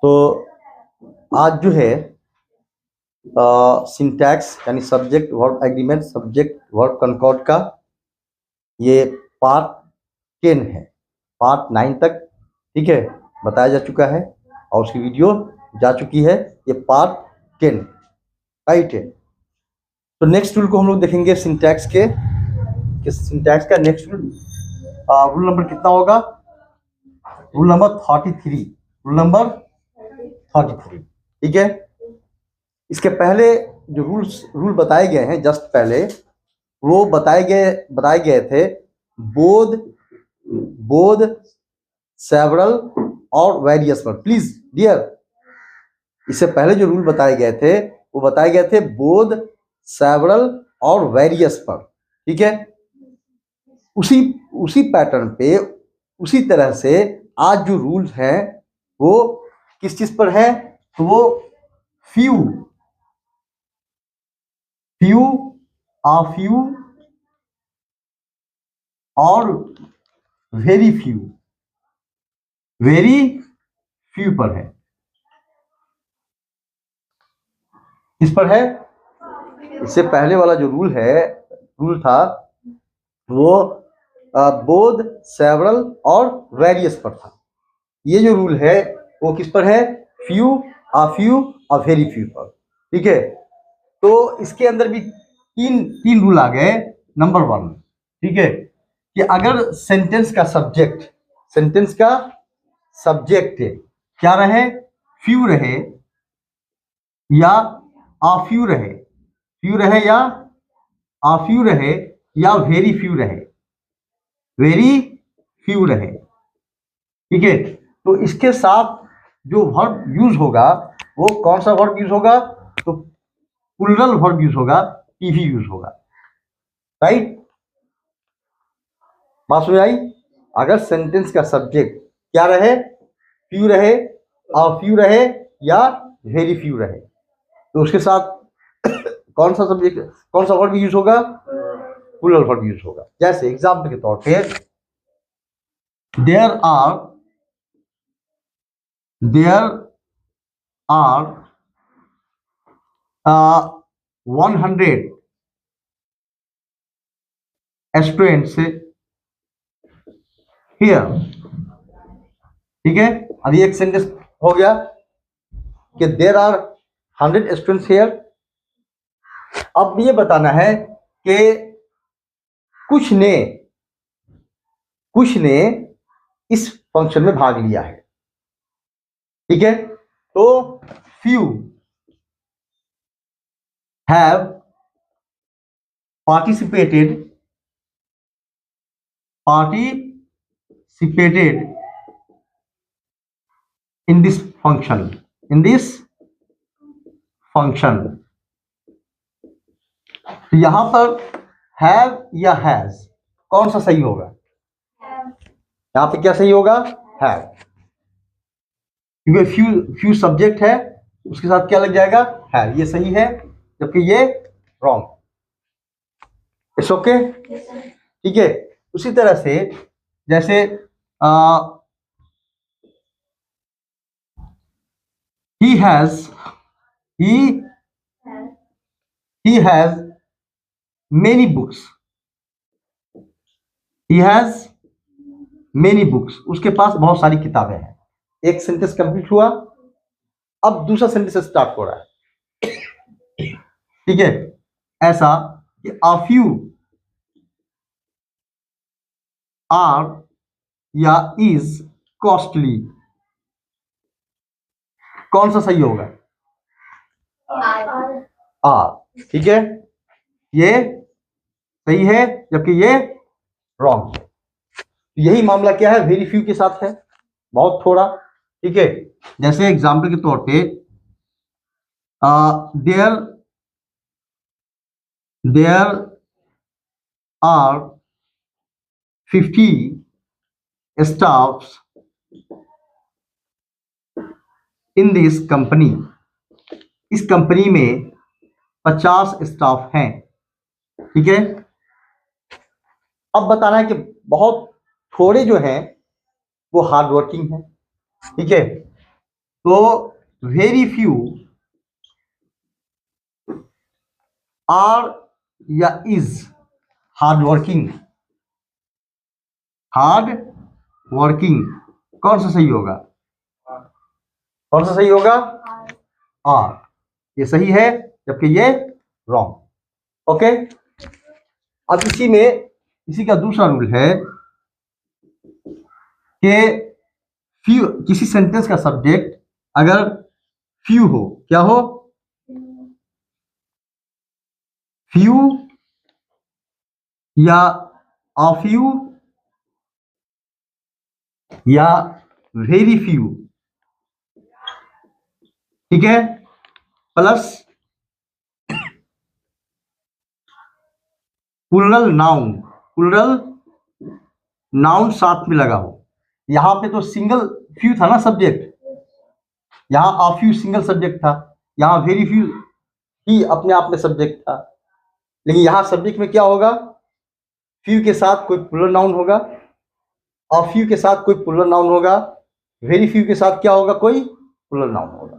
तो आज जो है सिंटैक्स यानी subject verb agreement, subject verb concord का ये पार्ट 10 है। पार्ट 9 तक ठीक है बताया जा चुका है और उसकी वीडियो जा चुकी है। ये पार्ट 10 राइट है। तो नेक्स्ट रूल को हम लोग देखेंगे सिंटैक्स के सिंटैक्स का नेक्स्ट रूल रूल नंबर कितना होगा? Rule number 33। रूल नंबर 33 ठीक है। इसके पहले जो रूल बताए गए हैं जस्ट पहले वो बताए गए थे बोध सेवरल और वेरियस पर। प्लीज डियर, इससे पहले जो रूल बताए गए थे वो बताए गए थे बोध सेवरल और वेरियस पर। ठीक है, उसी पैटर्न पे उसी तरह से आज जो रूल्स हैं वो किस चीज पर है? तो वो फ्यू, आ फ्यू और वेरी फ्यू पर है। किस पर है? इससे पहले वाला जो रूल था वो बोध सेवरल और वेरियस पर था। ये जो रूल है वो किस पर है? फ्यू, आ फ्यू और वेरी फ्यू पर। ठीक है, तो इसके अंदर भी तीन रूल आ गए। नंबर 1 ठीक है कि अगर सेंटेंस का सब्जेक्ट क्या रहे? फ्यू रहे या आ फ्यू रहे या आ फ्यू रहे या वेरी फ्यू रहे। ठीक है, तो इसके साथ जो वर्ब यूज होगा वो कौन सा वर्ब यूज होगा? तो प्लूरल वर्ब यूज होगा, पीवी यूज होगा। राइट, बात समझ आई? अगर सेंटेंस का सब्जेक्ट क्या रहे? फ्यू रहे, आ फ्यू रहे या वेरी फ्यू रहे, तो उसके साथ कौन सा वर्ब यूज होगा? प्लूरल वर्ब यूज होगा। जैसे एग्जाम्पल के तौर पे देयर आर 100 स्टूडेंट्स हियर। ठीक है, अभी एक सेंटेंस हो गया कि देयर आर 100 स्टूडेंट्स हियर। अब ये बताना है कि कुछ ने इस फंक्शन में भाग लिया है। ठीक है, तो few have participated in this function। तो यहां पर हैव या हैज कौन सा सही होगा? यहां पे क्या सही होगा? हैव, क्योंकि फ्यू सब्जेक्ट है उसके साथ क्या लग जाएगा? हैव। ये सही है जबकि ये रॉन्ग। It's okay. ठीक है, उसी तरह से जैसे he has many books। उसके पास बहुत सारी किताबें हैं। एक सेंटेंस कंप्लीट हुआ, अब दूसरा सेंटेंस स्टार्ट हो रहा है। ठीक है, ऐसा कि a few are या is costly। कौन सा सही होगा? आर। ठीक है, ये सही है जबकि ये रॉन्ग है। यही मामला क्या है? वेरी फ्यू के साथ है, बहुत थोड़ा। ठीक है, जैसे एग्जाम्पल के तौर पे there are 50 staffs in this company. इस कंपनी में 50 स्टाफ हैं। ठीक है, अब बताना है कि बहुत थोड़े जो हैं वो हार्ड वर्किंग है। ठीक है, तो वेरी फ्यू आर या is hard working, hard working कौन सा सही होगा? कौन सा सही होगा? आर, ये सही है जबकि ये रॉन्ग। ओके, अब इसी का दूसरा रूल है कि फ्यू, किसी सेंटेंस का सब्जेक्ट अगर फ्यू हो, क्या हो? फ्यू या अ फ्यू या वेरी फ्यू, ठीक है, plus plural noun, plural noun साथ में लगा हो। यहां पे तो सिंगल फ्यू था ना सब्जेक्ट, यहां अ फ्यू सिंगल सब्जेक्ट था, यहां वेरी फ्यू ही अपने आप में सब्जेक्ट था, लेकिन यहां सब्जेक्ट में क्या होगा? फ्यू के साथ कोई प्लूरल नाउन होगा, अ फ्यू के साथ कोई प्लूरल नाउन होगा, वेरी फ्यू के साथ क्या होगा? कोई प्लूरल नाउन होगा,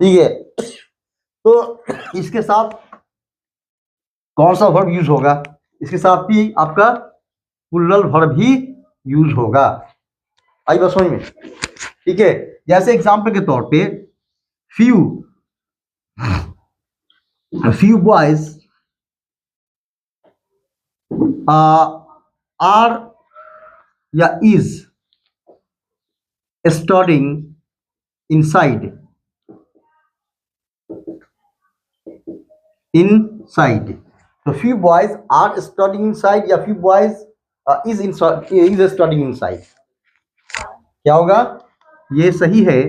ठीक है। तो इसके साथ कौन सा वर्ब यूज होगा? इसके साथ भी आपका प्लूरल वर्ब ही यूज होगा। आई बात समझ में? ठीक है, जैसे एग्जांपल के तौर पे फ्यू, फ्यू बॉयज आर या इज स्टडिंग इनसाइड, इनसाइड, तो few boys are studying inside या few boys is studying inside, क्या होगा? ये सही है